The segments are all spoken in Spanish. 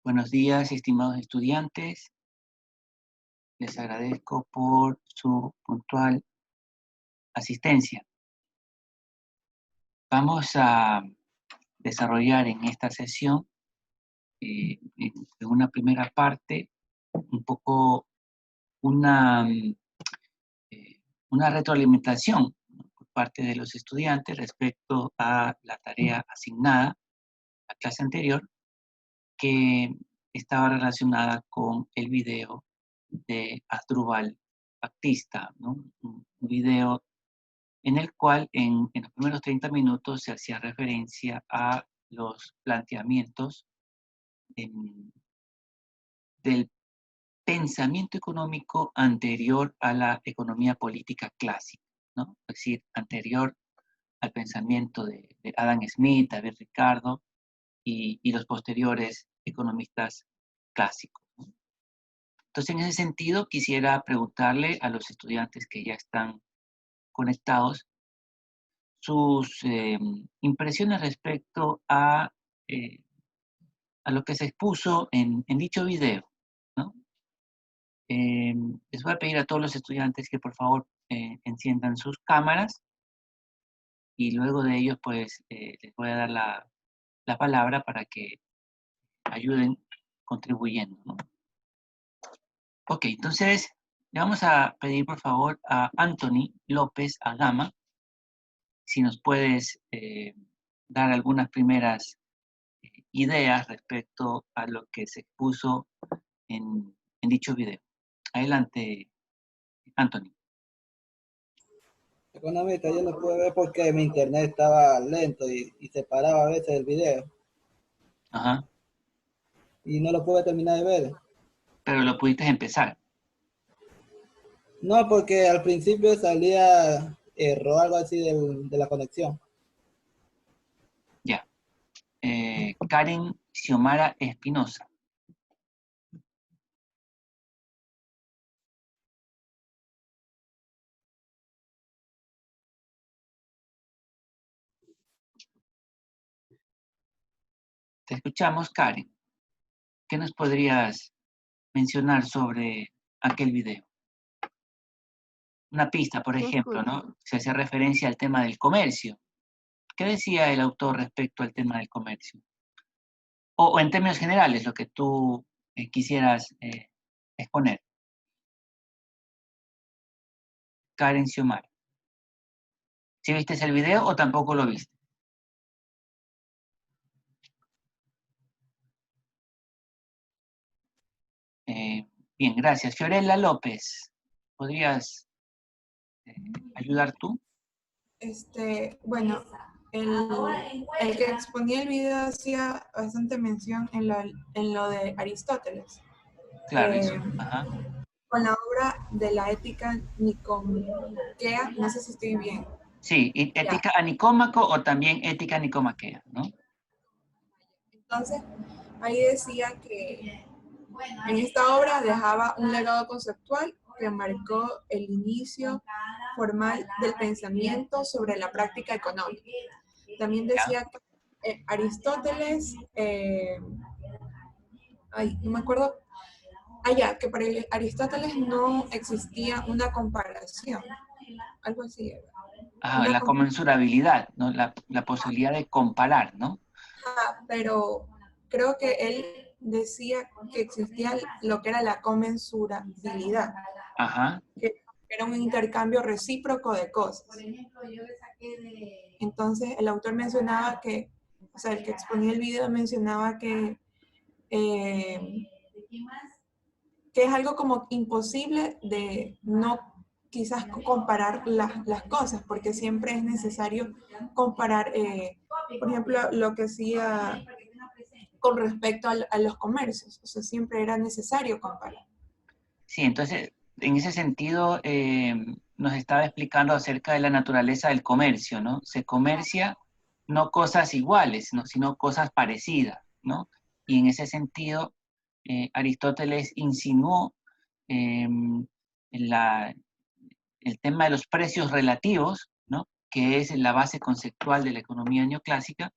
Buenos días, estimados estudiantes. Les agradezco por su puntual asistencia. Vamos a desarrollar en esta sesión, en una primera parte, un poco una retroalimentación, ¿no?, por parte de los estudiantes respecto a la tarea asignada a la clase anterior, que estaba relacionada con el video de Asdrúbal Baptista, ¿no? Un video en el cual en los primeros 30 minutos se hacía referencia a los planteamientos del pensamiento económico anterior a la economía política clásica, ¿no? Es decir, anterior al pensamiento de Adam Smith, David Ricardo y los posteriores economistas clásicos, ¿no? Entonces, en ese sentido, quisiera preguntarle a los estudiantes que ya están conectados sus impresiones respecto a lo que se expuso en dicho video, ¿no? Les voy a pedir a todos los estudiantes que por favor enciendan sus cámaras y luego de ellos, pues, les voy a dar la palabra para que ayuden contribuyendo, ¿no? Ok, entonces le vamos a pedir por favor a Anthony López Agama si nos puedes dar algunas primeras ideas respecto a lo que se expuso en dicho video. Adelante, Anthony. Económica, yo no pude ver porque mi internet estaba lento y se paraba a veces el video. Ajá. Y no lo pude terminar de ver. Pero lo pudiste empezar. No, porque al principio salía error, algo así de la conexión. Ya. Karen Xiomara Espinosa. Te escuchamos, Karen. ¿Qué nos podrías mencionar sobre aquel video? Una pista, por ejemplo, ¿no? Se hacía referencia al tema del comercio. ¿Qué decía el autor respecto al tema del comercio? O en términos generales, lo que tú quisieras exponer. Karen Xiomara. ¿Sí viste el video o tampoco lo viste? Bien, gracias. Fiorella López, ¿podrías ayudar tú? Bueno, el que exponía el video hacía bastante mención en lo de Aristóteles. Claro, eso. Ajá. Con la obra de la ética nicomaquea, no sé si estoy bien. Sí, ética a Nicómaco o también ética nicomaquea, ¿no? Entonces, ahí decía que en esta obra dejaba un legado conceptual que marcó el inicio formal del pensamiento sobre la práctica económica. También decía que Aristóteles, no me acuerdo, que para Aristóteles no existía una comparación, algo así. La comensurabilidad, ¿no? La posibilidad de comparar, ¿no? Pero creo que él decía que existía lo que era la comensurabilidad. Ajá. Que era un intercambio recíproco de cosas. Entonces el autor mencionaba que, o sea, el que exponía el video mencionaba que es algo como imposible de no quizás comparar las cosas, porque siempre es necesario comparar, por ejemplo, lo que hacía con respecto a los comercios, o sea, siempre era necesario comparar. Sí, entonces, en ese sentido, nos estaba explicando acerca de la naturaleza del comercio, ¿no? Se comercia no cosas iguales, ¿no?, sino cosas parecidas, ¿no? Y en ese sentido, Aristóteles insinuó el tema de los precios relativos, ¿no?, que es la base conceptual de la economía neoclásica,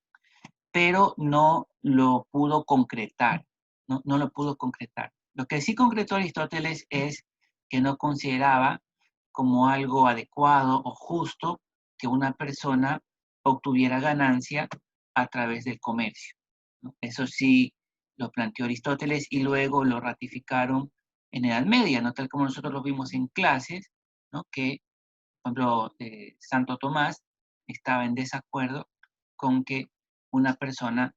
pero no lo pudo concretar, no lo pudo concretar. Lo que sí concretó Aristóteles es que no consideraba como algo adecuado o justo que una persona obtuviera ganancia a través del comercio, ¿no? Eso sí lo planteó Aristóteles y luego lo ratificaron en Edad Media, ¿no? Tal como nosotros lo vimos en clases, ¿no? Que, por ejemplo, Santo Tomás estaba en desacuerdo con que una persona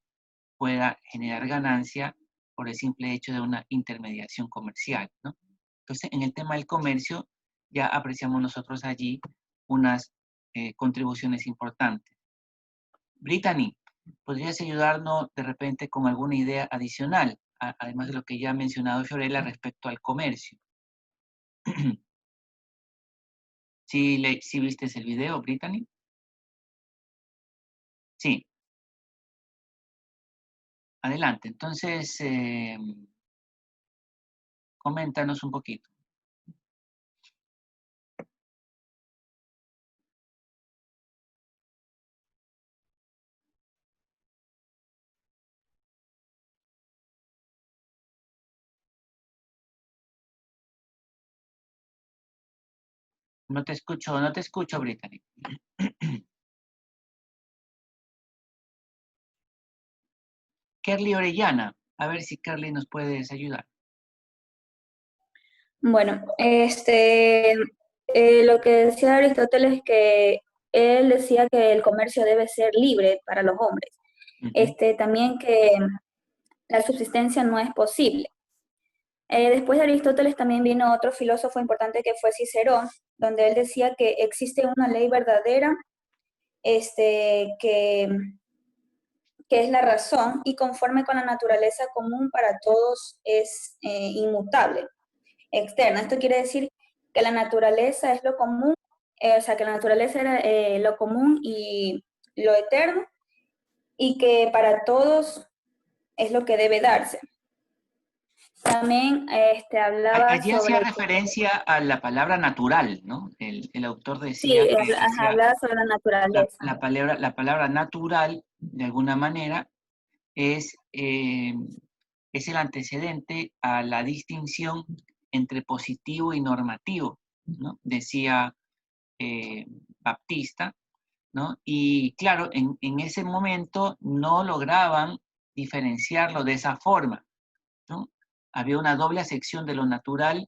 pueda generar ganancia por el simple hecho de una intermediación comercial, ¿no? Entonces, en el tema del comercio, ya apreciamos nosotros allí unas contribuciones importantes. Brittany, ¿podrías ayudarnos de repente con alguna idea adicional, además de lo que ya ha mencionado Fiorella respecto al comercio? ¿Sí viste el video, Brittany? Sí, adelante. Entonces, coméntanos un poquito. No te escucho, Brittany. Kerly Orellana, a ver si Kerly nos puedes ayudar. Bueno, lo que decía Aristóteles es que él decía que el comercio debe ser libre para los hombres. También que la subsistencia no es posible. Después de Aristóteles también vino otro filósofo importante que fue Cicerón, donde él decía que existe una ley verdadera, que es la razón y conforme con la naturaleza común para todos es inmutable, externa. Esto quiere decir que la naturaleza es lo común, o sea, que la naturaleza era lo común y lo eterno, y que para todos es lo que debe darse. También hablaba Allí hacía sobre... referencia a la palabra natural, ¿no? El autor Sí, decía que decía, hablaba sobre la naturaleza. la palabra natural, de alguna manera, es el antecedente a la distinción entre positivo y normativo, ¿no? Decía Baptista, ¿no? Y claro, en ese momento no lograban diferenciarlo de esa forma, ¿no? Había una doble acepción de lo natural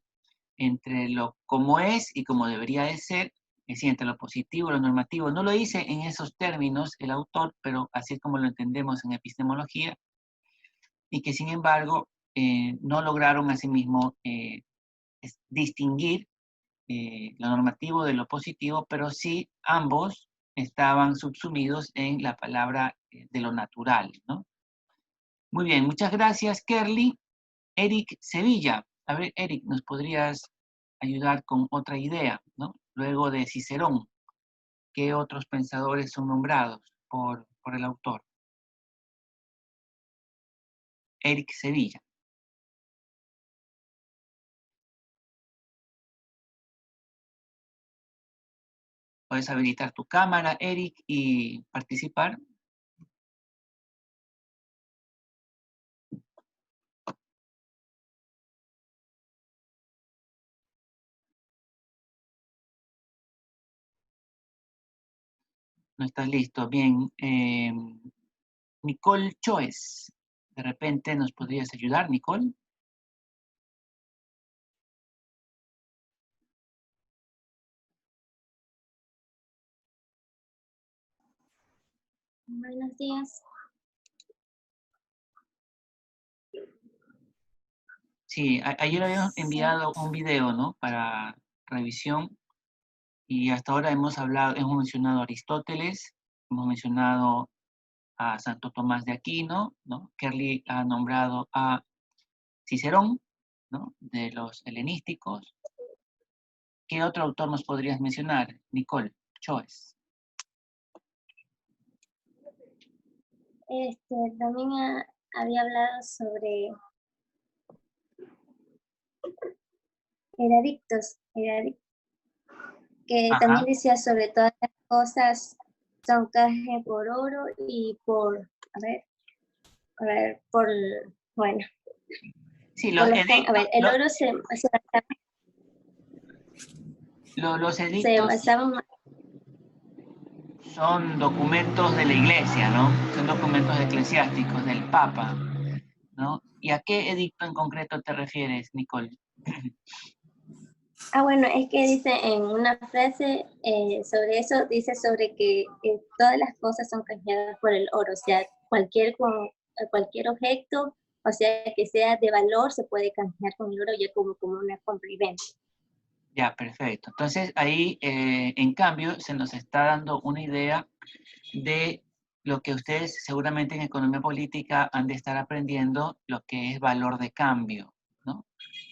entre lo como es y como debería de ser, es decir, entre lo positivo y lo normativo. No lo dice en esos términos el autor, pero así es como lo entendemos en epistemología, y que sin embargo no lograron asimismo distinguir lo normativo de lo positivo, pero sí ambos estaban subsumidos en la palabra de lo natural, ¿no? Muy bien, muchas gracias, Kerly. Eric Sevilla. A ver, Eric, ¿nos podrías ayudar con otra idea, ¿no? Luego de Cicerón, ¿qué otros pensadores son nombrados por el autor? Eric Sevilla. Puedes habilitar tu cámara, Eric, y participar. No estás listo. Bien. Nicole Choes. De repente nos podrías ayudar, Nicole. Buenos días. Sí, ayer habíamos enviado un video, ¿no? Para revisión. Y hasta ahora hemos mencionado a Aristóteles, hemos mencionado a Santo Tomás de Aquino, ¿no? Kerly ha nombrado a Cicerón, ¿no? De los helenísticos. ¿Qué otro autor nos podrías mencionar, Nicole Choes? También había hablado sobre Heradictos, que Ajá. también decía sobre todas las cosas son canje por oro y por, bueno, Sí, Por los los a ver, edictos, el oro se los se edictos basaba son documentos de la iglesia, ¿no? Son documentos eclesiásticos del Papa, ¿no? ¿Y a qué edicto en concreto te refieres, Nicole? bueno, es que dice en una frase sobre eso, dice sobre que todas las cosas son canjeadas por el oro, o sea, cualquier objeto, o sea, que sea de valor, se puede canjear con el oro ya como una compra y venta. Ya, perfecto. Entonces ahí, en cambio, se nos está dando una idea de lo que ustedes seguramente en economía política han de estar aprendiendo, lo que es valor de cambio, ¿no?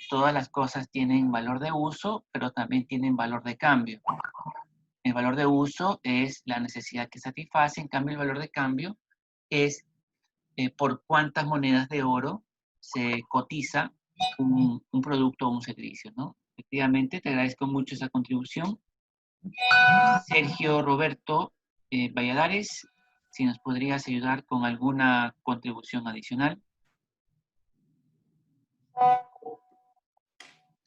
Todas las cosas tienen valor de uso, pero también tienen valor de cambio. El valor de uso es la necesidad que satisface, en cambio el valor de cambio es por cuántas monedas de oro se cotiza un producto o un servicio, ¿no? Efectivamente, te agradezco mucho esa contribución. Sergio Roberto Valladares, si nos podrías ayudar con alguna contribución adicional.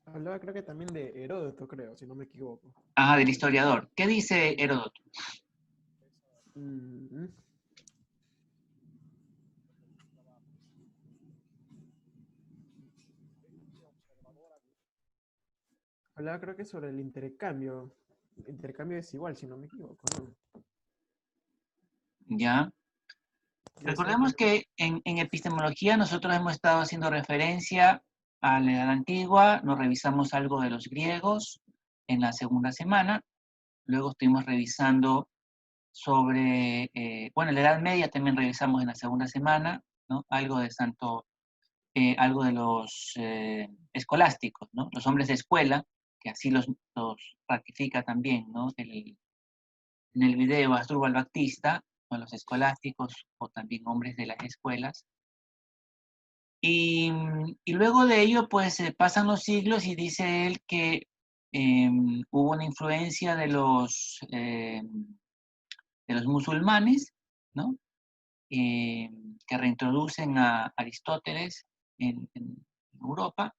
Hablaba creo que también de Heródoto, creo, si no me equivoco. Ajá, del historiador. ¿Qué dice Heródoto? Mm. Hablaba creo que sobre el intercambio. El intercambio desigual, si no me equivoco, ¿no? Ya. Recordemos que en epistemología nosotros hemos estado haciendo referencia a la Edad Antigua, nos revisamos algo de los griegos en la segunda semana, luego estuvimos revisando sobre, bueno, la Edad Media también revisamos en la segunda semana, ¿no? Algo de algo de los escolásticos, ¿no? Los hombres de escuela, que así los ratifica también, ¿no? En el video Asdrúbal Baptista, con los escolásticos o también hombres de las escuelas. Y luego de ello, pues pasan los siglos y dice él que hubo una influencia de los musulmanes, ¿no? Que reintroducen a Aristóteles en Europa.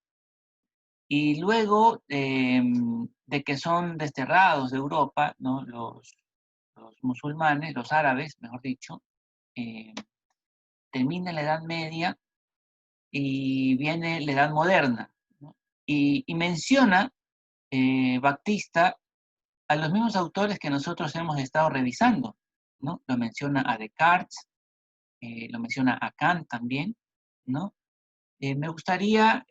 Y luego de que son desterrados de Europa, ¿no? Los musulmanes, los árabes, mejor dicho, termina la Edad Media y viene la Edad Moderna, ¿no? Y menciona Baptista a los mismos autores que nosotros hemos estado revisando, ¿no? Lo menciona a Descartes, lo menciona a Kant también, ¿no? Me gustaría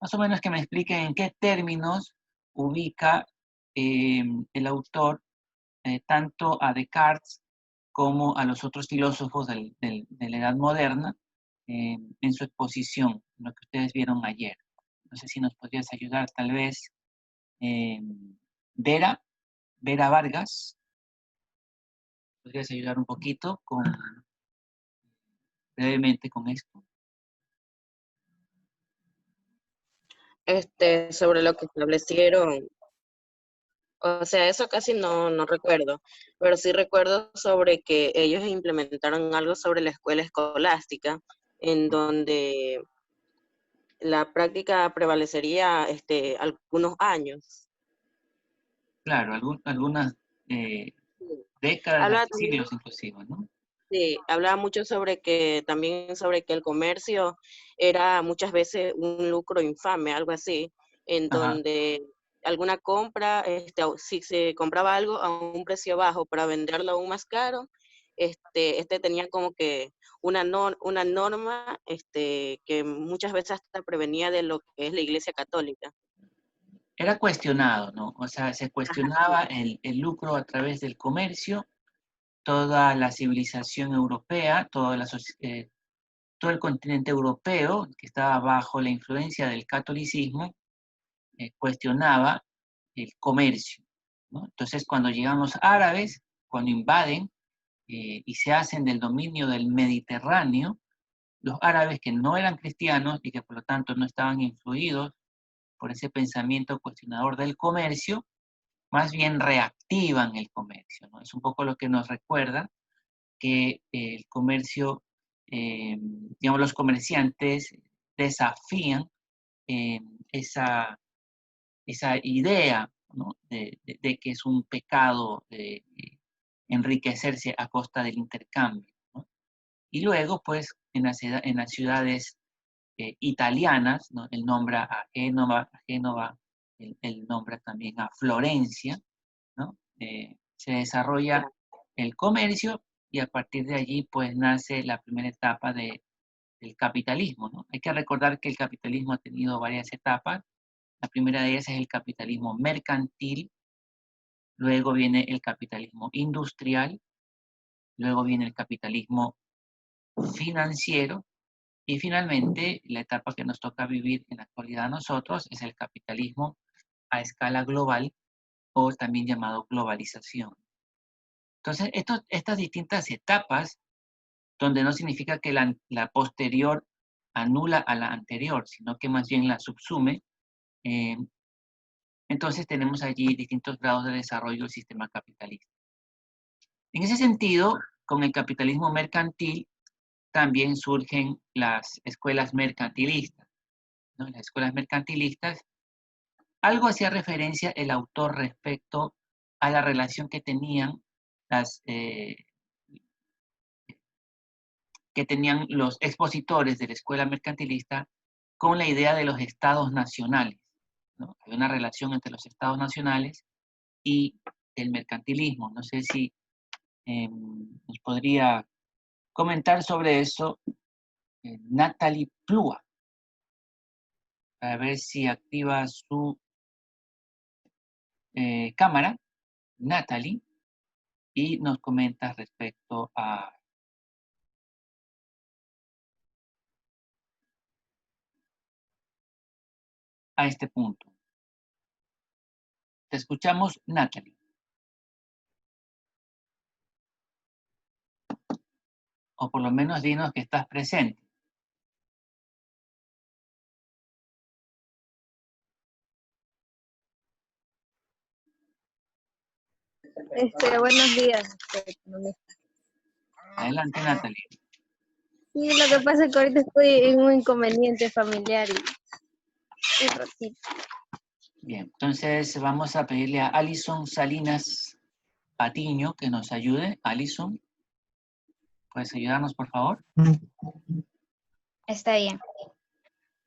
más o menos que me expliquen en qué términos ubica el autor tanto a Descartes como a los otros filósofos de la Edad Moderna en su exposición, lo que ustedes vieron ayer. No sé si nos podrías ayudar, tal vez, eh, Vera Vargas, podrías ayudar un poquito brevemente con esto. Sobre lo que establecieron, o sea, eso casi no recuerdo, pero sí recuerdo sobre que ellos implementaron algo sobre la escuela escolástica, en donde la práctica prevalecería algunos años. Claro, algunas Sí. décadas, Habla hasta también, siglos inclusive, ¿no? sí, hablaba mucho también sobre que el comercio era muchas veces un lucro infame, algo así, en Ajá. donde alguna compra, si se compraba algo a un precio bajo para venderlo aún más caro, tenía como que una norma, que muchas veces hasta prevenía de lo que es la Iglesia Católica. Era cuestionado, ¿no? O sea, se Ajá, cuestionaba el lucro a través del comercio, toda la civilización europea, todo el continente europeo, que estaba bajo la influencia del catolicismo, cuestionaba el comercio, ¿no? Entonces, cuando llegan los árabes, cuando invaden y se hacen del dominio del Mediterráneo, los árabes que no eran cristianos y que por lo tanto no estaban influidos por ese pensamiento cuestionador del comercio, más bien reactivan el comercio, ¿no? Es un poco lo que nos recuerda que el comercio digamos, los comerciantes desafían esa idea, ¿no? de que es un pecado enriquecerse a costa del intercambio, ¿no? Y luego, pues, en las ciudades italianas, ¿no? Él nombra a Génova, él nombra también a Florencia, ¿no? Se desarrolla el comercio y a partir de allí, pues, nace la primera etapa del capitalismo, ¿no? Hay que recordar que el capitalismo ha tenido varias etapas. La primera de ellas es el capitalismo mercantil, luego viene el capitalismo industrial, luego viene el capitalismo financiero y finalmente la etapa que nos toca vivir en la actualidad a nosotros es el capitalismo a escala global o también llamado globalización. Entonces, estas distintas etapas, donde no significa que la posterior anula a la anterior, sino que más bien la subsume, entonces tenemos allí distintos grados de desarrollo del sistema capitalista. En ese sentido, con el capitalismo mercantil también surgen las escuelas mercantilistas, ¿no? Las escuelas mercantilistas, algo hacía referencia el autor respecto a la relación que tenían los expositores de la escuela mercantilista con la idea de los estados nacionales, ¿no? Hay una relación entre los estados nacionales y el mercantilismo. No sé si nos podría comentar sobre eso Natalie Plúa, para ver si activa su cámara, Natalie, y nos comenta respecto a este punto. Te escuchamos, Natalie. O por lo menos dinos que estás presente. Buenos días. Adelante, Natalie. Sí, lo que pasa es que ahorita estoy en un inconveniente familiar y un ratito. Bien, entonces vamos a pedirle a Alison Salinas Patiño que nos ayude. Alison, ¿puedes ayudarnos, por favor? Está bien.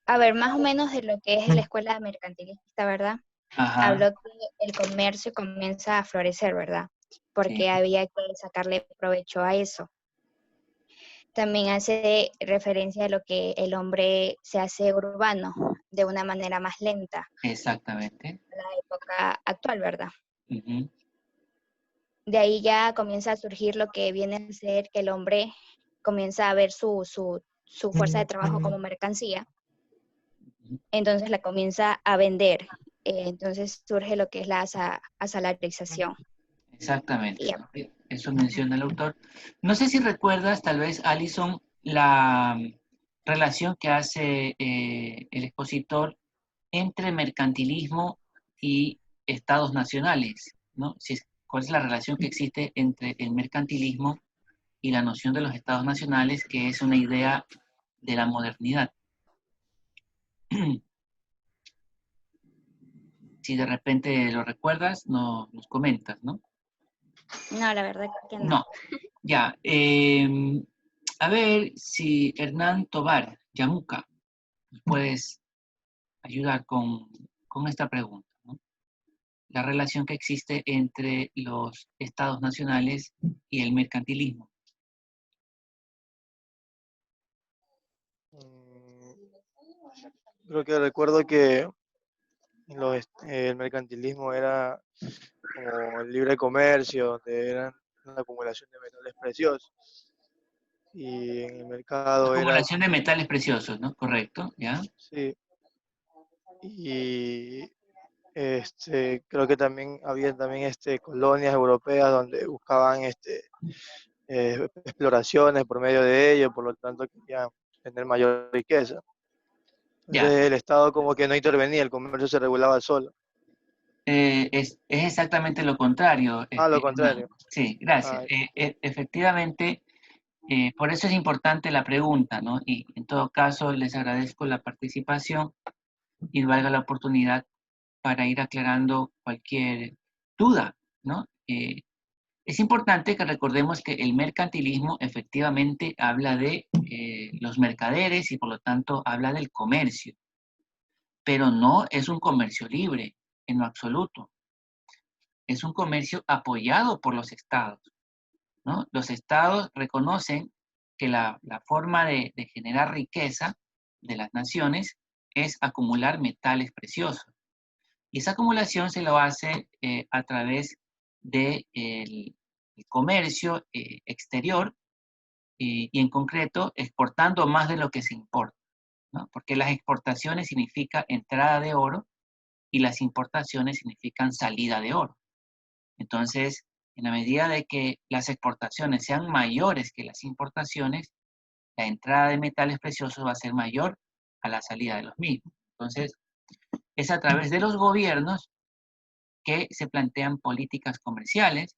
A ver, más o menos de lo que es la escuela mercantilista, ¿verdad? Ajá. Habló que el comercio comienza a florecer, ¿verdad? Porque Sí. había que sacarle provecho a eso. También hace referencia a lo que el hombre se hace urbano de una manera más lenta. Exactamente. En la época actual, ¿verdad? Uh-huh. De ahí ya comienza a surgir lo que viene a ser que el hombre comienza a ver su fuerza de trabajo como mercancía. Entonces la comienza a vender. Entonces surge lo que es la asalarización. Exactamente. Yeah. Eso menciona el autor. No sé si recuerdas, tal vez, Alison, la relación que hace el expositor entre mercantilismo y estados nacionales, ¿no? ¿Cuál es la relación que existe entre el mercantilismo y la noción de los estados nacionales, que es una idea de la modernidad? Si de repente lo recuerdas, nos comentas, ¿no? No, la verdad que no. No. Ya. A ver si Hernán Tobar, Yamuca, puedes ayudar con esta pregunta, ¿no? La relación que existe entre los estados nacionales y el mercantilismo. Creo que recuerdo que el mercantilismo era como el libre comercio, donde eran una acumulación de metales preciosos. Y en el mercado Acumulación de metales preciosos, ¿no? Correcto, ¿ya? Sí. Y creo que también había colonias europeas donde buscaban exploraciones por medio de ello, por lo tanto querían tener mayor riqueza. Entonces el Estado como que no intervenía, el comercio se regulaba solo. Es exactamente lo contrario. Lo contrario. Sí, gracias. Efectivamente, Por eso es importante la pregunta, ¿no? Y en todo caso les agradezco la participación y valga la oportunidad para ir aclarando cualquier duda, ¿no? Es importante que recordemos que el mercantilismo efectivamente habla de los mercaderes y por lo tanto habla del comercio, pero no es un comercio libre en lo absoluto. Es un comercio apoyado por los estados, ¿no? Los estados reconocen que la forma de generar riqueza de las naciones es acumular metales preciosos. Y esa acumulación se lo hace a través del comercio exterior y en concreto exportando más de lo que se importa, ¿no? Porque las exportaciones significan entrada de oro y las importaciones significan salida de oro. Entonces, en la medida de que las exportaciones sean mayores que las importaciones, la entrada de metales preciosos va a ser mayor a la salida de los mismos. Entonces, es a través de los gobiernos que se plantean políticas comerciales,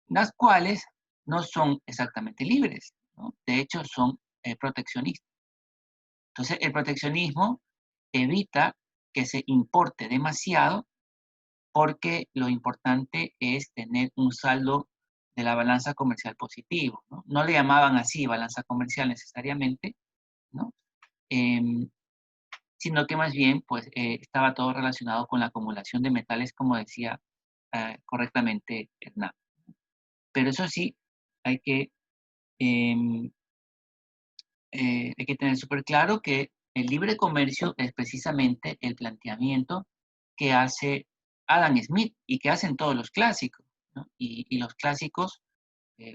las cuales no son exactamente libres, ¿no? De hecho, son proteccionistas. Entonces, el proteccionismo evita que se importe demasiado porque lo importante es tener un saldo de la balanza comercial positivo, ¿no? No le llamaban así balanza comercial necesariamente, ¿no? Sino que más bien pues, estaba todo relacionado con la acumulación de metales, como decía correctamente Hernán. Pero eso sí, hay que, hay que tener súper claro que el libre comercio es precisamente el planteamiento que hace Adam Smith y que hacen todos los clásicos, ¿no? Y los clásicos,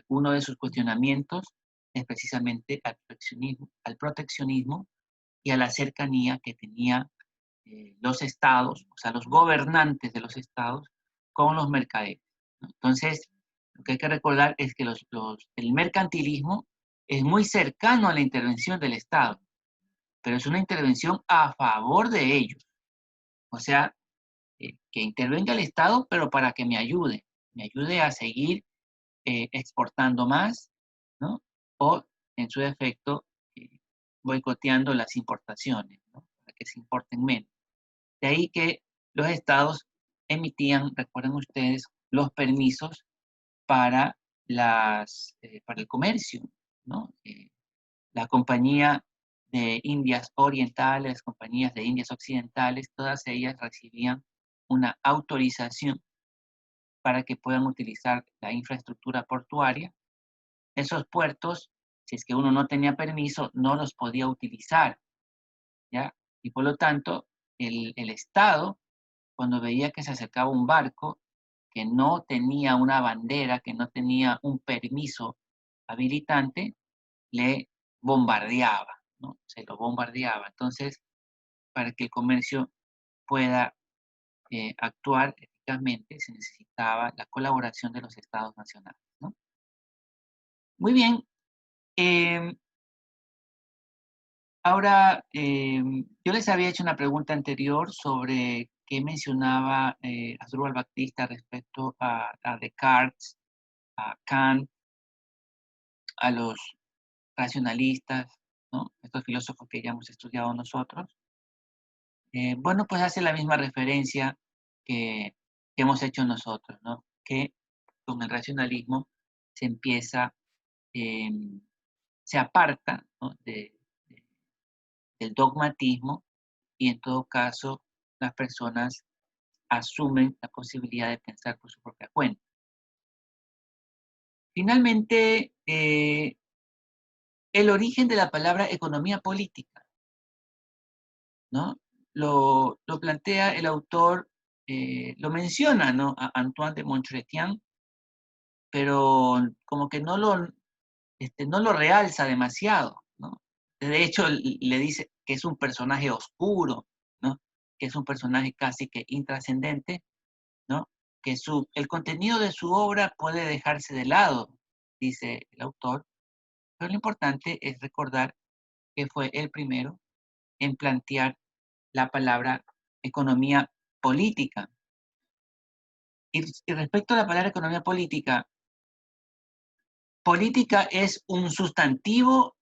uno de sus cuestionamientos es precisamente al proteccionismo y a la cercanía que tenía los estados, o sea, los gobernantes de los estados con los mercaderes, ¿no? Entonces, lo que hay que recordar es que el mercantilismo es muy cercano a la intervención del Estado, pero es una intervención a favor de ellos. O sea, que intervenga el Estado, pero para que me ayude a seguir exportando más, ¿no? O, en su defecto, boicoteando las importaciones, ¿no? Para que se importen menos. De ahí que los estados emitían, recuerden ustedes, los permisos para, para el comercio, ¿no? La compañía de Indias Orientales, compañías de Indias Occidentales, todas ellas recibían una autorización para que puedan utilizar la infraestructura portuaria. Esos puertos, si es que uno no tenía permiso, no los podía utilizar, ¿ya? Y por lo tanto, el Estado, cuando veía que se acercaba un barco que no tenía una bandera, que no tenía un permiso habilitante, le bombardeaba, ¿no? Se lo bombardeaba. Entonces, para que el comercio pueda actuar eficazmente, se necesitaba la colaboración de los estados nacionales, ¿no? Muy bien. Ahora, yo les había hecho una pregunta anterior sobre qué mencionaba Asdrúbal Baptista respecto a Descartes, a Kant, a los racionalistas, ¿no? Estos filósofos que ya hemos estudiado nosotros. Bueno, pues hace la misma referencia que hemos hecho nosotros, ¿no? Que con el racionalismo se empieza, se aparta, ¿no? Del dogmatismo y en todo caso las personas asumen la posibilidad de pensar por su propia cuenta. Finalmente, el origen de la palabra economía política, ¿no? Lo plantea el autor, lo menciona, ¿no? A Antoine de Montchrestien, pero como que no lo realza demasiado, ¿no? De hecho, le dice que es un personaje oscuro, ¿no? Que es un personaje casi que intrascendente, ¿no? Que el contenido de su obra puede dejarse de lado, dice el autor, pero lo importante es recordar que fue el primero en plantear la palabra economía política. Y respecto a la palabra economía política, política es un sustantivo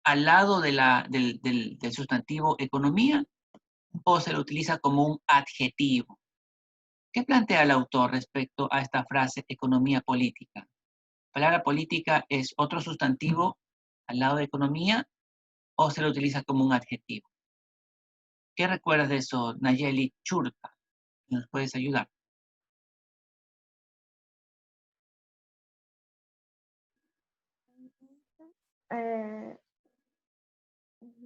al lado de del sustantivo economía, o se lo utiliza como un adjetivo. ¿Qué plantea el autor respecto a esta frase economía política? ¿La palabra política es otro sustantivo al lado de economía o se lo utiliza como un adjetivo? ¿Qué recuerdas de eso, Nayeli Churta? ¿Nos puedes ayudar?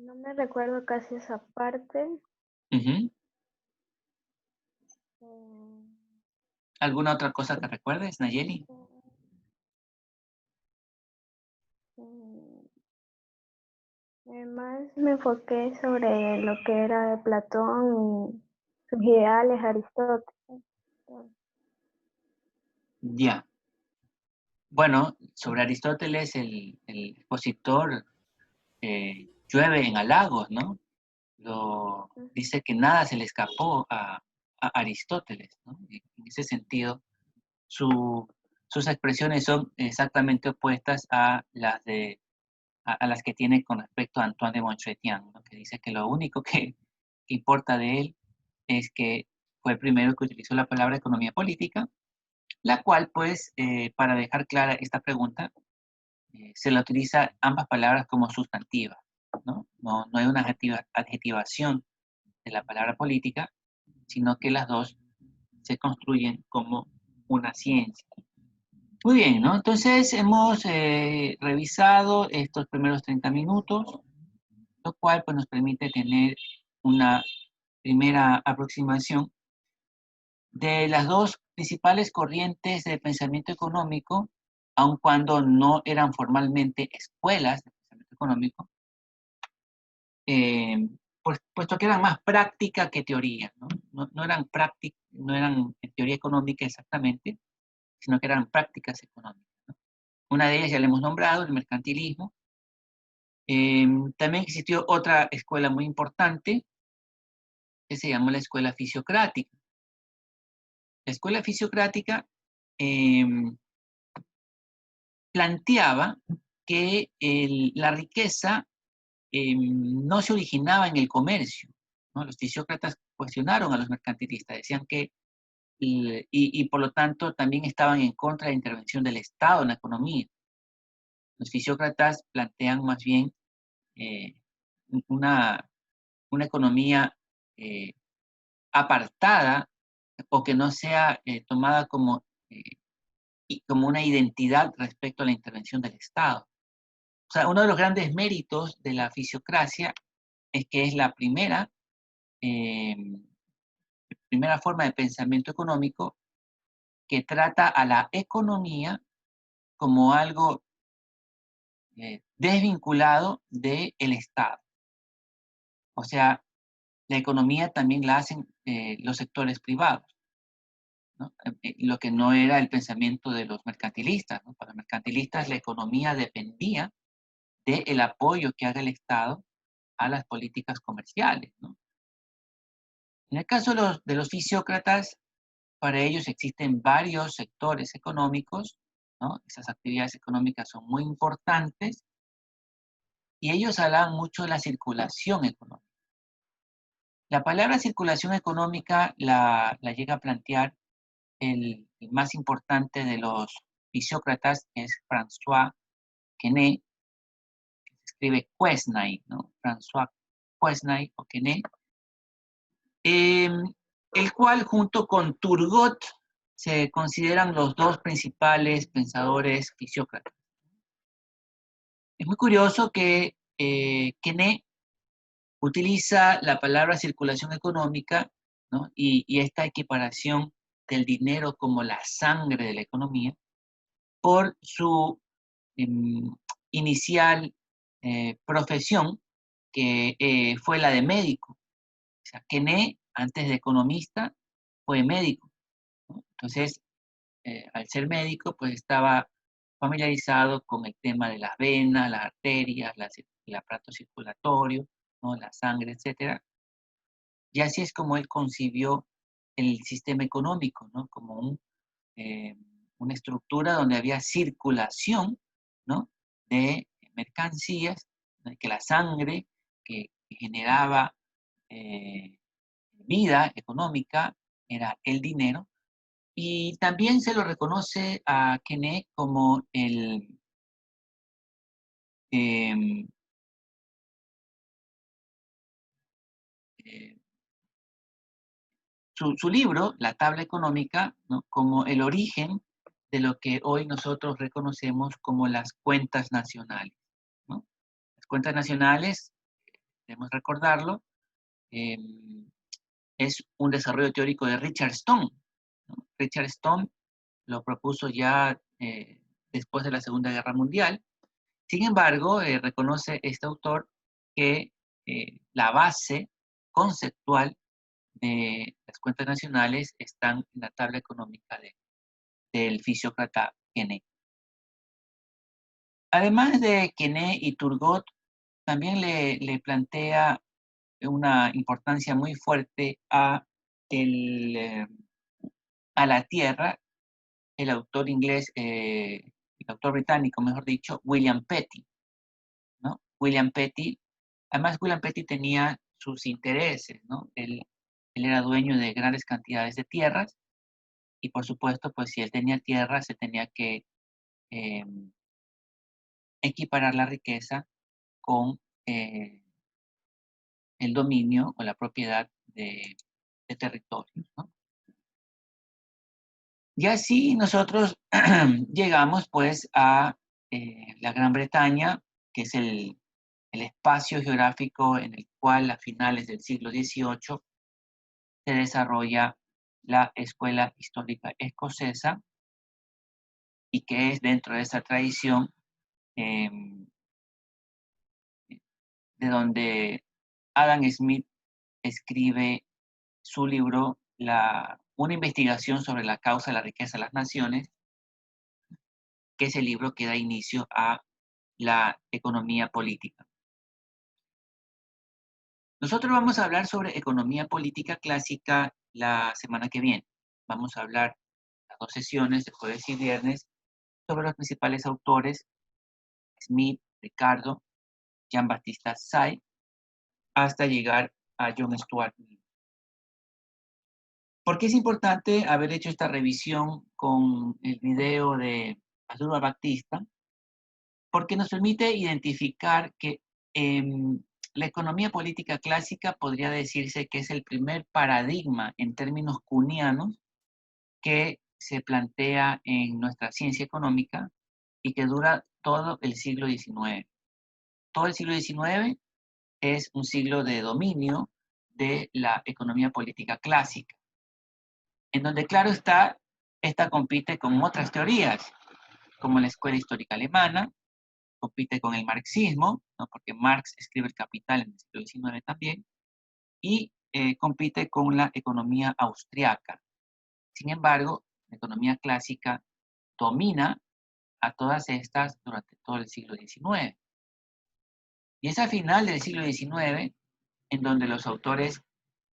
No me recuerdo casi esa parte. Ujú. Eh, ¿Alguna otra cosa que recuerdes, Nayeli? Más me enfoqué sobre lo que era Platón y sus ideales, Aristóteles. Ya. Bueno, sobre Aristóteles, el expositor llueve en halagos, ¿no? Dice que nada se le escapó a Aristóteles, ¿no? En ese sentido, sus expresiones son exactamente opuestas a a las que tiene con respecto a Antoine de Montchrestien, ¿no? Que dice que lo único que importa de él es que fue el primero que utilizó la palabra economía política, la cual, pues, para dejar clara esta pregunta, se la utiliza ambas palabras como sustantivas, ¿no? No hay una adjetivación de la palabra política, sino que las dos se construyen como una ciencia. Muy bien, ¿no? Entonces hemos revisado estos primeros 30 minutos, lo cual pues, nos permite tener una primera aproximación de las dos principales corrientes de pensamiento económico, aun cuando no eran formalmente escuelas de pensamiento económico, puesto que eran más práctica que teoría, ¿no? No eran no eran teoría económica exactamente, sino que eran prácticas económicas, ¿no? Una de ellas ya la hemos nombrado, el mercantilismo. También existió otra escuela muy importante que se llamó la escuela fisiocrática. La escuela fisiocrática planteaba que la riqueza no se originaba en el comercio, ¿no? Los fisiócratas cuestionaron a los mercantilistas, decían que, y por lo tanto también estaban en contra de la intervención del Estado en la economía. Los fisiócratas plantean más bien eh, una, una economía apartada o que no sea tomada como una identidad respecto a la intervención del Estado. O sea, uno de los grandes méritos de la fisiocracia es que es la eh, primera forma de pensamiento económico que trata a la economía como algo desvinculado del Estado. O sea, la economía también la hacen los sectores privados, ¿no? Lo que no era el pensamiento de los mercantilistas, ¿no? Para los mercantilistas la economía dependía del apoyo que haga el Estado a las políticas comerciales, ¿no? En el caso de los fisiócratas, para ellos existen varios sectores económicos, ¿no? Esas actividades económicas son muy importantes y ellos hablan mucho de la circulación económica. La palabra circulación económica la llega a plantear el más importante de los fisiócratas, que es François Quesnay, que se escribe Quesnay, ¿no? François Quesnay o Quesnay, el cual junto con Turgot se consideran los dos principales pensadores fisiócratas. Es muy curioso que Quesnay utiliza la palabra circulación económica, ¿no? y esta equiparación del dinero como la sangre de la economía por su inicial profesión, que fue la de médico. O sea, Quesnay, antes de economista, fue médico, ¿no? Entonces, al ser médico, pues estaba familiarizado con el tema de las venas, las arterias, el aparato circulatorio, ¿no? La sangre, etc. Y así es como él concibió el sistema económico, ¿no? Como una estructura donde había circulación ¿no? De mercancías, ¿no? Que la sangre que generaba vida económica era el dinero. Y también se lo reconoce a Quesnay como em, eh, su libro, La tabla económica, ¿no? Como el origen de lo que hoy nosotros reconocemos como las cuentas nacionales, ¿no? Las cuentas nacionales, debemos recordarlo, es un desarrollo teórico de Richard Stone, ¿no? Richard Stone lo propuso ya después de la Segunda Guerra Mundial. Sin embargo, reconoce este autor que la base conceptual de las cuentas nacionales están en la tabla económica del fisiócrata Quesnay. Además de Quesnay y Turgot, también le plantea una importancia muy fuerte a la tierra el autor inglés, el autor británico, mejor dicho, William Petty, ¿no? William Petty, además William Petty tenía sus intereses, ¿no? Él era dueño de grandes cantidades de tierras y por supuesto, pues si él tenía tierra, se tenía que eh, equiparar la riqueza con el dominio o la propiedad de territorios, ¿no? Y así nosotros llegamos pues a la Gran Bretaña, que es el espacio geográfico en el cual a finales del siglo XVIII se desarrolla la Escuela Histórica Escocesa y que es dentro de esa tradición de donde Adam Smith escribe su libro, una investigación sobre la causa de la riqueza de las naciones, que es el libro que da inicio a la economía política. Nosotros vamos a hablar sobre economía política clásica la semana que viene. Vamos a hablar las 2 sesiones de jueves y viernes sobre los principales autores, Smith, Ricardo, Jean-Baptiste Say, hasta llegar a John Stuart Mill. ¿Por qué es importante haber hecho esta revisión con el video de Arturo Baptista? Porque nos permite identificar que la economía política clásica podría decirse que es el primer paradigma en términos kuhnianos que se plantea en nuestra ciencia económica y que dura todo el siglo XIX. Todo el siglo XIX es un siglo de dominio de la economía política clásica, en donde, claro está, esta compite con otras teorías, como la escuela histórica alemana, compite con el marxismo, ¿no? Porque Marx escribe El Capital en el siglo XIX también, y compite con la economía austriaca. Sin embargo, la economía clásica domina a todas estas durante todo el siglo XIX. Y es al final del siglo XIX en donde los autores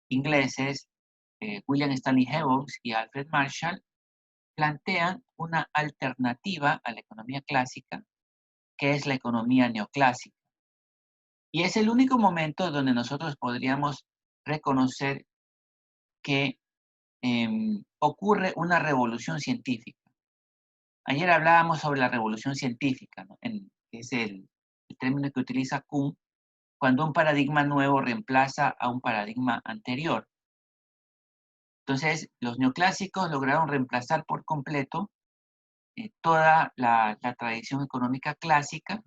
ingleses, William Stanley Jevons y Alfred Marshall, plantean una alternativa a la economía clásica, que es la economía neoclásica. Y es el único momento donde nosotros podríamos reconocer que ocurre una revolución científica. Ayer hablábamos sobre la revolución científica, ¿no? Que es el término que utiliza Kuhn, cuando un paradigma nuevo reemplaza a un paradigma anterior. Entonces, los neoclásicos lograron reemplazar por completo toda la tradición económica clásica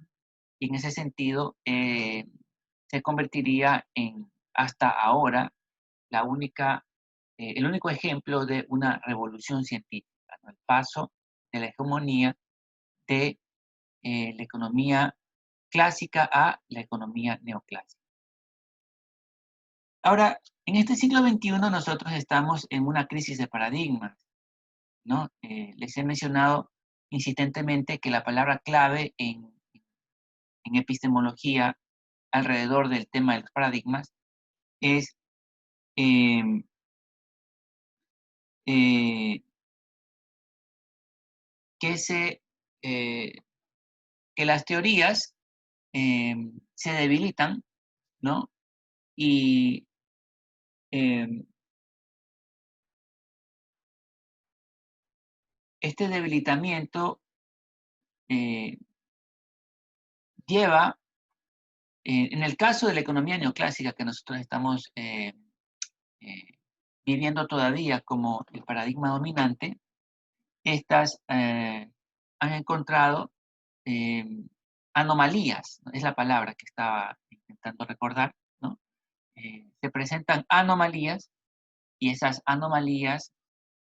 y en ese sentido se convertiría en, hasta ahora, el único ejemplo de una revolución científica, ¿no? El paso de la hegemonía de la economía clásica a la economía neoclásica. Ahora, en este siglo XXI nosotros estamos en una crisis de paradigmas, ¿no? Les he mencionado insistentemente que la palabra clave en epistemología alrededor del tema de los paradigmas es eh, que se que las teorías se debilitan, ¿no? Y este debilitamiento lleva, en el caso de la economía neoclásica que nosotros estamos viviendo todavía como el paradigma dominante, estas han encontrado anomalías, ¿no? Es la palabra que estaba intentando recordar, ¿no? Se presentan anomalías y esas anomalías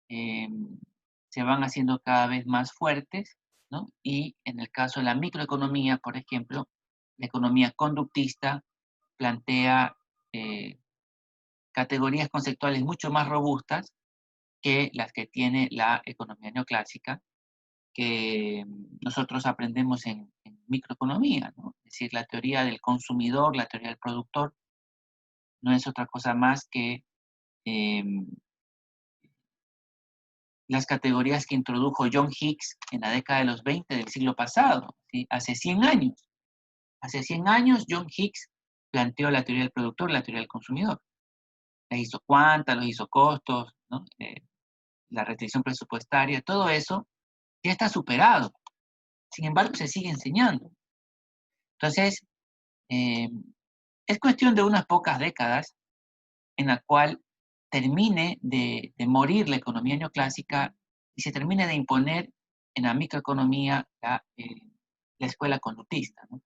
se van haciendo cada vez más fuertes, ¿no? Y en el caso de la microeconomía, por ejemplo, la economía conductista plantea categorías conceptuales mucho más robustas que las que tiene la economía neoclásica, que nosotros aprendemos en microeconomía, ¿no? Es decir, la teoría del consumidor, la teoría del productor, no es otra cosa más que las categorías que introdujo John Hicks en la década de los 20 del siglo pasado, ¿sí? Hace 100 años. Hace 100 años John Hicks planteó la teoría del productor, la teoría del consumidor. La hizo cuanta, los hizo costos, ¿no? La restricción presupuestaria, todo eso ya está superado. Sin embargo, se sigue enseñando. Entonces, es cuestión de unas pocas décadas en la cual termine de morir la economía neoclásica y se termine de imponer en la microeconomía la escuela conductista, ¿no?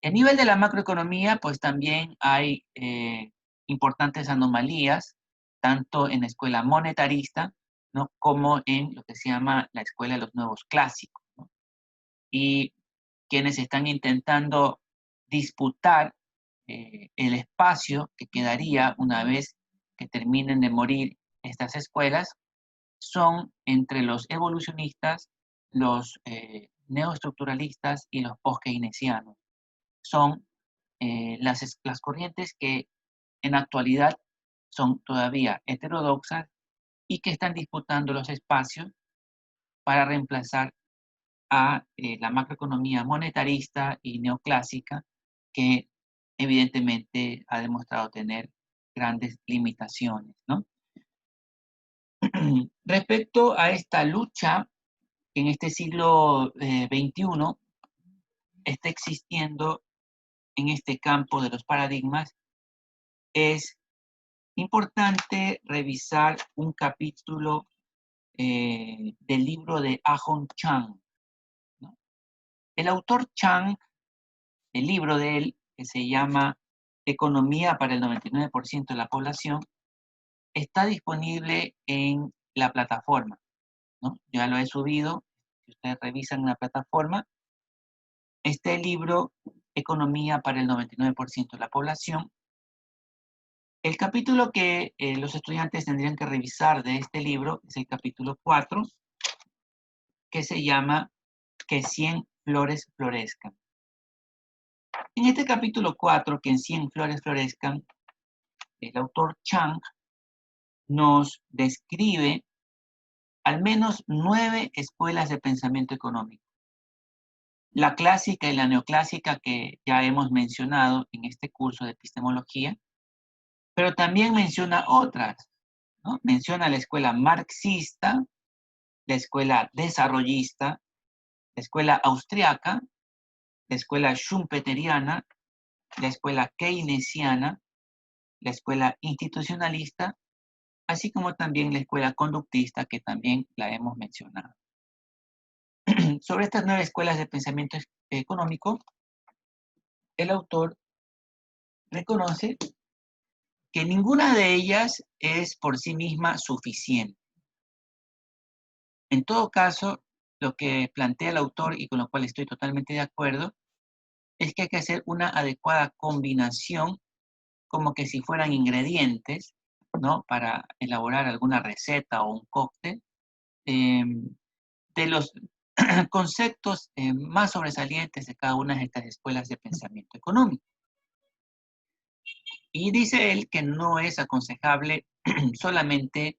A nivel de la macroeconomía, pues también hay importantes anomalías, tanto en la escuela monetarista, ¿no? Como en lo que se llama la escuela de los nuevos clásicos, ¿no? Y quienes están intentando disputar el espacio que quedaría una vez que terminen de morir estas escuelas son entre los evolucionistas, los neoestructuralistas y los post-keynesianos. Son las corrientes que en actualidad son todavía heterodoxas y que están disputando los espacios para reemplazar a la macroeconomía monetarista y neoclásica, que evidentemente ha demostrado tener grandes limitaciones, ¿no? Respecto a esta lucha que en este siglo XXI está existiendo en este campo de los paradigmas, es importante revisar un capítulo del libro de Ahon Chang, ¿no? El autor Chang, el libro de él, que se llama Economía para el 99% de la población, está disponible en la plataforma, ¿no? Ya lo he subido, si ustedes revisan la plataforma, este libro, Economía para el 99% de la población. El capítulo que los estudiantes tendrían que revisar de este libro es el capítulo 4, que se llama Que 100 flores florezcan. En este capítulo 4, Que en 100 flores florezcan, el autor Chang nos describe al menos 9 escuelas de pensamiento económico. La clásica y la neoclásica que ya hemos mencionado en este curso de epistemología, pero también menciona otras, ¿no? Menciona la escuela marxista, la escuela desarrollista, la escuela austriaca, la escuela schumpeteriana, la escuela keynesiana, la escuela institucionalista, así como también la escuela conductista, que también la hemos mencionado. Sobre estas 9 escuelas de pensamiento económico, el autor reconoce que ninguna de ellas es por sí misma suficiente. En todo caso, lo que plantea el autor, y con lo cual estoy totalmente de acuerdo, es que hay que hacer una adecuada combinación, como que si fueran ingredientes, ¿no? Para elaborar alguna receta o un cóctel, de los conceptos más sobresalientes de cada una de estas escuelas de pensamiento económico. Y dice él que no es aconsejable solamente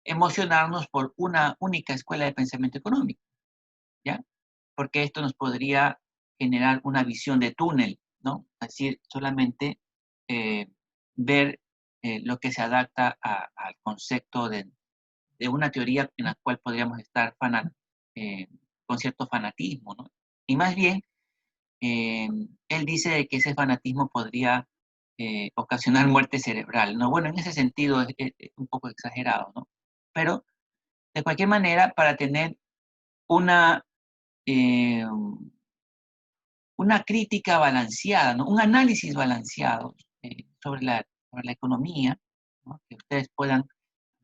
emocionarnos por una única escuela de pensamiento económico, ¿ya? porque esto nos podría generar una visión de túnel, ¿no? Es decir, solamente ver lo que se adapta al concepto de una teoría en la cual podríamos estar con cierto fanatismo, ¿no? Y más bien, él dice de que ese fanatismo podría ocasionar muerte cerebral, ¿no? Bueno, en ese sentido es un poco exagerado, ¿no? Pero, de cualquier manera, para tener una, eh, una crítica balanceada, ¿no? Un análisis balanceado sobre la economía, ¿no? Que ustedes puedan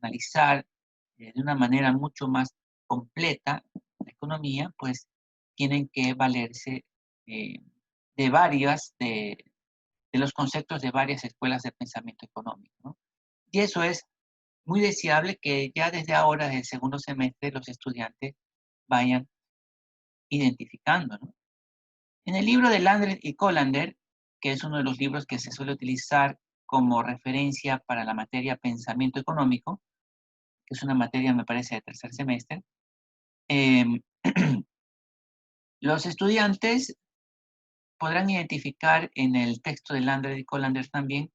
analizar de una manera mucho más completa la economía, pues tienen que valerse eh, de los conceptos de varias escuelas de pensamiento económico, ¿no? Y eso es muy deseable que ya desde ahora, desde el segundo semestre, los estudiantes vayan identificando, ¿no? En el libro de Landry y Colander, que es uno de los libros que se suele utilizar como referencia para la materia pensamiento económico, que es una materia, me parece, de tercer semestre, los estudiantes podrán identificar en el texto de Landry y Colander también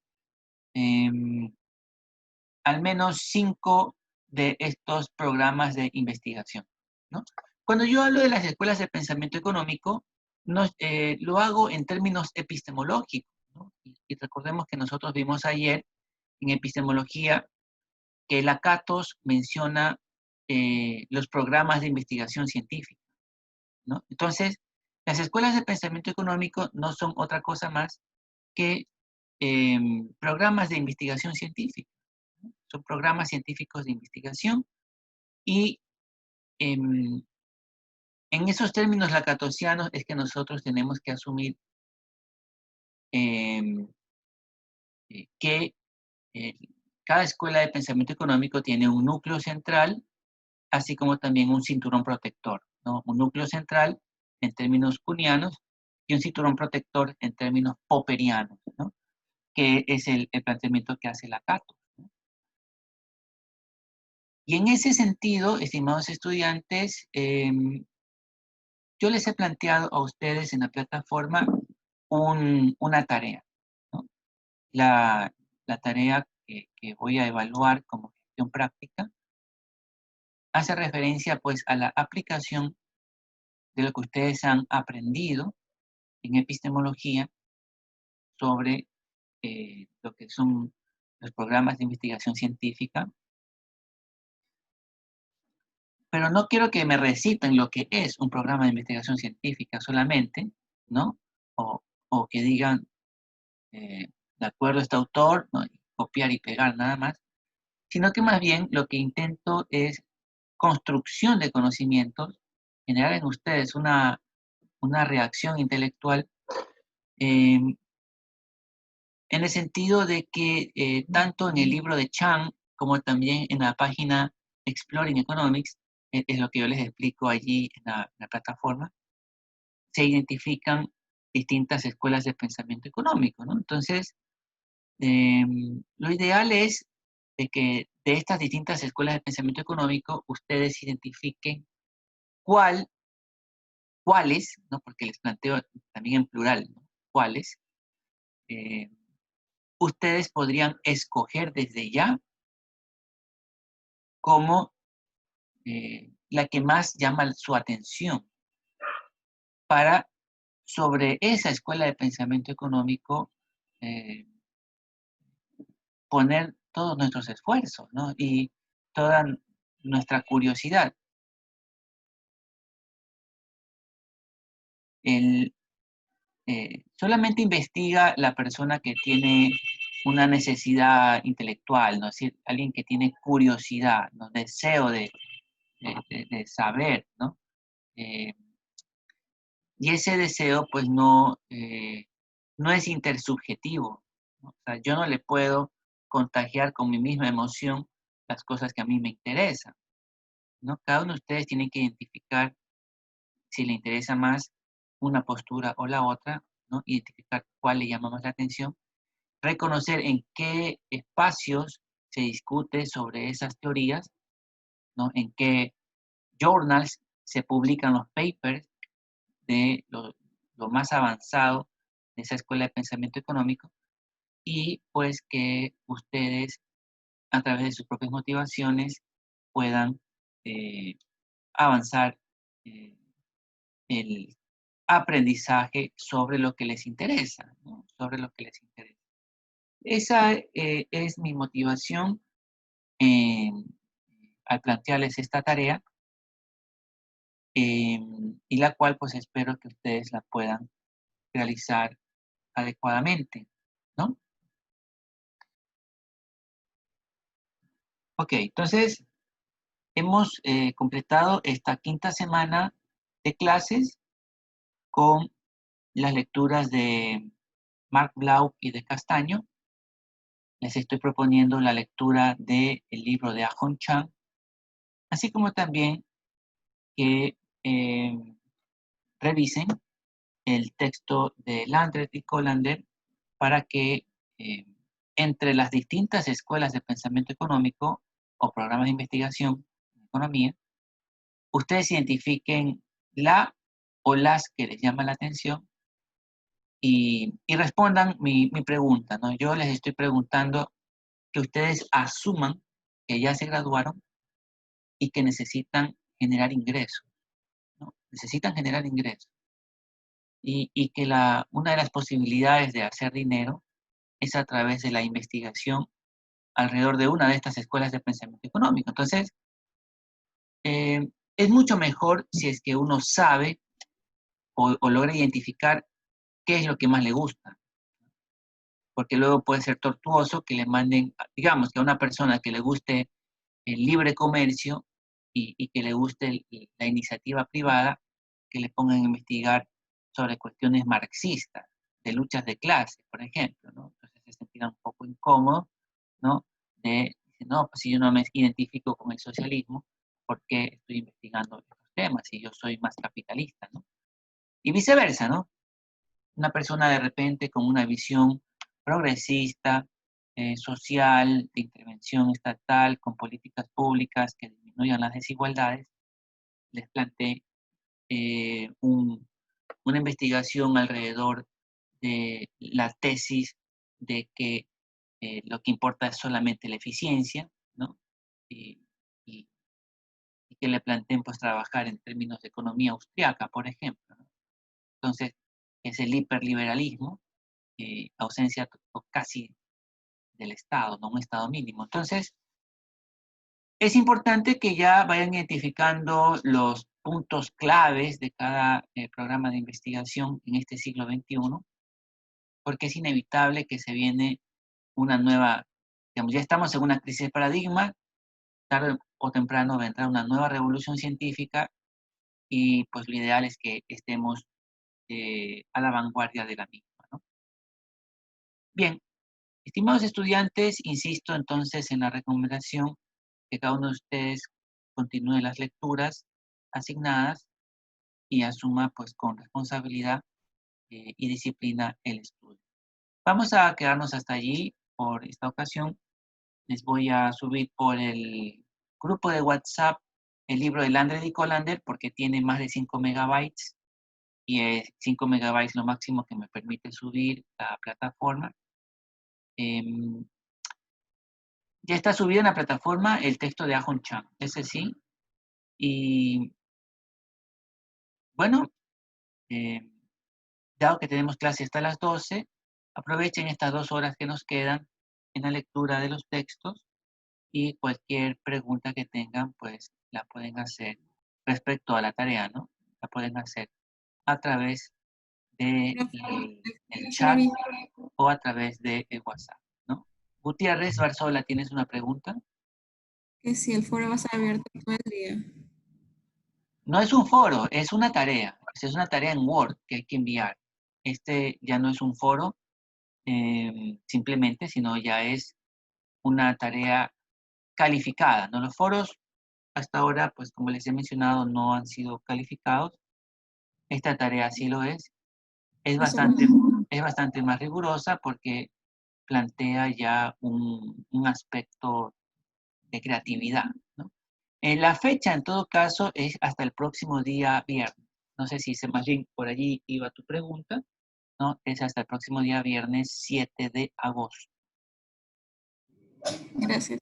al menos 5 de estos programas de investigación, ¿no? Cuando yo hablo de las escuelas de pensamiento económico, lo hago en términos epistemológicos, ¿no? Y recordemos que nosotros vimos ayer en epistemología que Lakatos menciona los programas de investigación científica, ¿no? Entonces, las escuelas de pensamiento económico no son otra cosa más que programas de investigación científica, ¿no? Son programas científicos de investigación y en esos términos lacatosianos es que nosotros tenemos que asumir que cada escuela de pensamiento económico tiene un núcleo central, así como también un cinturón protector, ¿no? Un núcleo central en términos kuhnianos y un cinturón protector en términos popperianos, ¿no? Que es el planteamiento que hace Lakatos, ¿no? Y en ese sentido, estimados estudiantes, yo les he planteado a ustedes en la plataforma una tarea, ¿no? La tarea que voy a evaluar como gestión práctica hace referencia pues a la aplicación de lo que ustedes han aprendido en epistemología sobre lo que son los programas de investigación científica, pero no quiero que me reciten lo que es un programa de investigación científica solamente, ¿no? O que digan, de acuerdo a este autor, ¿no? Copiar y pegar nada más, sino que más bien lo que intento es construcción de conocimientos, generar en ustedes una reacción intelectual en el sentido de que tanto en el libro de Chang como también en la página Exploring Economics, es lo que yo les explico allí en la plataforma, se identifican distintas escuelas de pensamiento económico, ¿no? Entonces, lo ideal es de que de estas distintas escuelas de pensamiento económico ustedes identifiquen cuáles, ¿no? Porque les planteo también en plural, ¿no? Cuáles ustedes podrían escoger desde ya como la que más llama su atención para sobre esa escuela de pensamiento económico poner todos nuestros esfuerzos, ¿no? Y toda nuestra curiosidad. Solamente investiga la persona que tiene una necesidad intelectual, ¿no? Es decir, alguien que tiene curiosidad, ¿no? Deseo de saber, ¿no? Y ese deseo, pues, no es intersubjetivo, ¿no? O sea, yo no le puedo contagiar con mi misma emoción las cosas que a mí me interesan, ¿no? Cada uno de ustedes tiene que identificar si le interesa más una postura o la otra, ¿no? Identificar cuál le llama más la atención, reconocer en qué espacios se discute sobre esas teorías, ¿no? En qué journals se publican los papers de lo más avanzado de esa escuela de pensamiento económico, y pues que ustedes, a través de sus propias motivaciones, puedan avanzar el aprendizaje sobre lo que les interesa, ¿no? Sobre lo que les interesa. Esa es mi motivación al plantearles esta tarea, y la cual pues espero que ustedes la puedan realizar adecuadamente, ¿no? Ok, entonces hemos completado esta quinta semana de clases con las lecturas de Marc Blau y de Castaño. Les estoy proponiendo la lectura del libro de Ahon Chang, así como también que revisen el texto de Landreth y Colander para que entre las distintas escuelas de pensamiento económico o programas de investigación en economía, ustedes identifiquen la o las que les llaman la atención y respondan mi pregunta, ¿no? Yo les estoy preguntando que ustedes asuman que ya se graduaron y que necesitan generar ingresos, ¿no? Necesitan generar ingresos. Y que una de las posibilidades de hacer dinero es a través de la investigación alrededor de una de estas escuelas de pensamiento económico. Entonces, es mucho mejor si es que uno sabe o logra identificar qué es lo que más le gusta. Porque luego puede ser tortuoso que le manden, digamos, que a una persona que le guste el libre comercio y que le guste la iniciativa privada, que le pongan a investigar sobre cuestiones marxistas, de luchas de clase, por ejemplo, ¿no? Entonces se sentirá un poco incómodo, ¿no? No, pues si yo no me identifico con el socialismo, ¿por qué estoy investigando estos temas si yo soy más capitalista, ¿no? Y viceversa, ¿no? Una persona de repente con una visión progresista, social, de intervención estatal, con políticas públicas que disminuyan las desigualdades, les planteé una investigación alrededor de la tesis de que lo que importa es solamente la eficiencia, ¿no? Y, y- y que le planteen pues trabajar en términos de economía austriaca, por ejemplo, ¿no? Entonces, es el hiperliberalismo, ausencia casi del Estado, ¿no? Un Estado mínimo. Entonces, es importante que ya vayan identificando los puntos claves de cada programa de investigación en este siglo XXI, porque es inevitable que se viene una nueva, digamos, ya estamos en una crisis de paradigma, tarde o temprano vendrá una nueva revolución científica y pues lo ideal es que estemos a la vanguardia de la misma, ¿no? Bien, estimados estudiantes, insisto entonces en la recomendación que cada uno de ustedes continúe las lecturas asignadas y asuma pues con responsabilidad y disciplina el estudio. Vamos a quedarnos hasta allí por esta ocasión. Les voy a subir por el grupo de WhatsApp el libro de Landreth y Colander porque tiene más de 5 megabytes y es 5 megabytes lo máximo que me permite subir la plataforma. Ya está subido en la plataforma el texto de Ahon Chang, ese sí. Y bueno, dado que tenemos clase hasta las 12, aprovechen estas 2 horas que nos quedan en la lectura de los textos y cualquier pregunta que tengan, pues la pueden hacer respecto a la tarea, ¿no? La pueden hacer a través del chat o a través de WhatsApp, ¿no? Gutiérrez Barzola, ¿tienes una pregunta? Que si el foro va a estar abierto todo el día. No es un foro, es una tarea. Es una tarea en Word que hay que enviar. Este ya no es un foro simplemente, sino ya es una tarea calificada, ¿no? Los foros hasta ahora, pues como les he mencionado, no han sido calificados. Esta tarea sí lo es. Es bastante más rigurosa porque plantea ya un aspecto de creatividad, ¿no? La fecha, en todo caso, es hasta el próximo día viernes, No sé si más bien por allí iba tu pregunta, ¿no? Es hasta el próximo día viernes 7 de agosto. Gracias.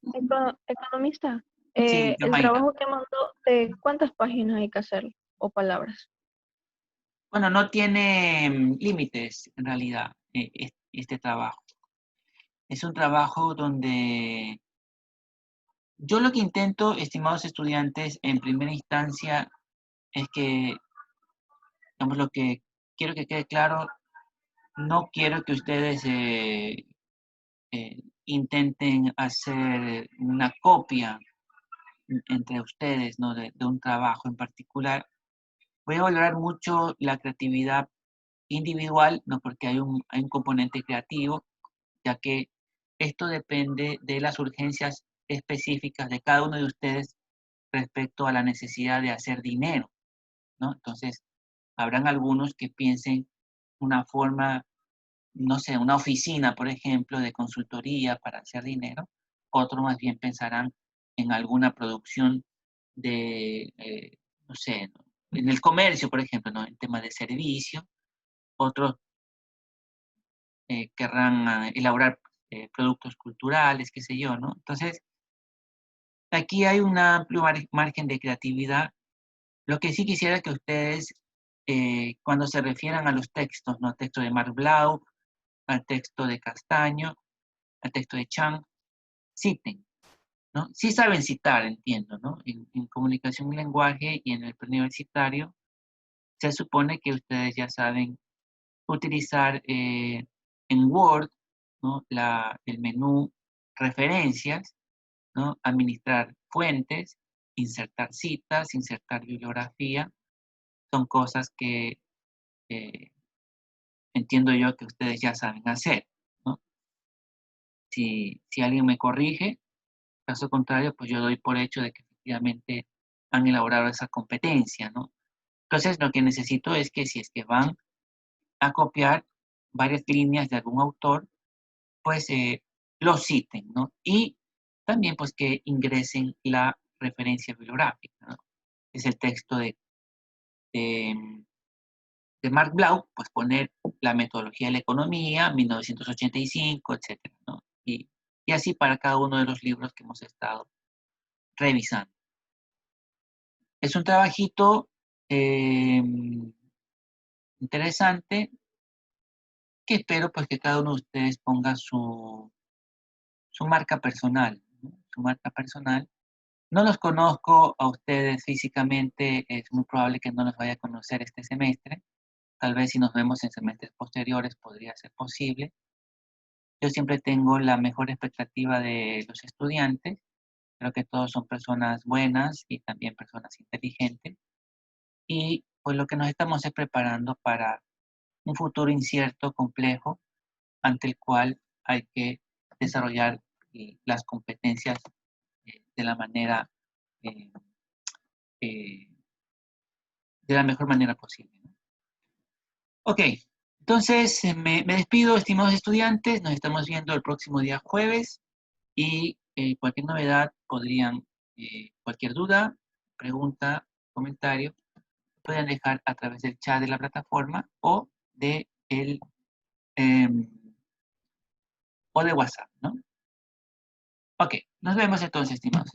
Economista, Sí, el Mayra. trabajo que mandó, ¿de cuántas páginas hay que hacer o palabras? Bueno, no tiene límites en realidad este trabajo. Es un trabajo donde yo lo que intento, estimados estudiantes, en primera instancia, es que, digamos, lo que quiero que quede claro, no quiero que ustedes intenten hacer una copia entre ustedes, ¿no? de un trabajo en particular. Voy a valorar mucho la creatividad individual, ¿no? Porque hay un componente creativo, ya que esto depende de las urgencias específicas de cada uno de ustedes respecto a la necesidad de hacer dinero, ¿no? Entonces, habrán algunos que piensen una forma, no sé, una oficina, por ejemplo, de consultoría para hacer dinero. Otros más bien pensarán en alguna producción de, no sé, ¿no? En el comercio, por ejemplo, ¿no? En temas de servicio. Otros querrán elaborar productos culturales, qué sé yo, ¿no? Entonces, aquí hay un amplio margen de creatividad. Lo que sí quisiera que ustedes, cuando se refieran a los textos, ¿no? Al texto de Marc Blau, al texto de Castaño, al texto de Chang, citen, ¿no? Sí saben citar, entiendo, ¿no? En comunicación y lenguaje y en el preuniversitario, se supone que ustedes ya saben utilizar en Word, ¿no? El menú referencias, ¿no? Administrar fuentes, insertar citas, insertar bibliografía, son cosas que entiendo yo que ustedes ya saben hacer, ¿no? Si alguien me corrige, caso contrario, pues yo doy por hecho de que efectivamente han elaborado esa competencia, ¿no? Entonces, lo que necesito es que si es que van a copiar varias líneas de algún autor, pues lo citen, ¿no? Y también pues que ingresen la referencia bibliográfica, ¿no? Es el texto de, de Marc Blau, pues poner la metodología de la economía, 1985, etcétera, ¿no? Y así para cada uno de los libros que hemos estado revisando. Es un trabajito interesante que espero pues que cada uno de ustedes ponga su marca personal, ¿no? Su marca personal. No los conozco a ustedes físicamente, es muy probable que no los vaya a conocer este semestre. Tal vez si nos vemos en semestres posteriores podría ser posible. Yo siempre tengo la mejor expectativa de los estudiantes. Creo que todos son personas buenas y también personas inteligentes. Y pues lo que nos estamos es preparando para un futuro incierto, complejo, ante el cual hay que desarrollar las competencias de la manera, eh, eh, de la mejor manera posible, ¿no? Ok, entonces me despido, estimados estudiantes. Nos estamos viendo el próximo día jueves y cualquier novedad podrían, cualquier duda, pregunta, comentario, pueden dejar a través del chat de la plataforma em, o de WhatsApp, ¿no? Ok, nos vemos entonces, estimados.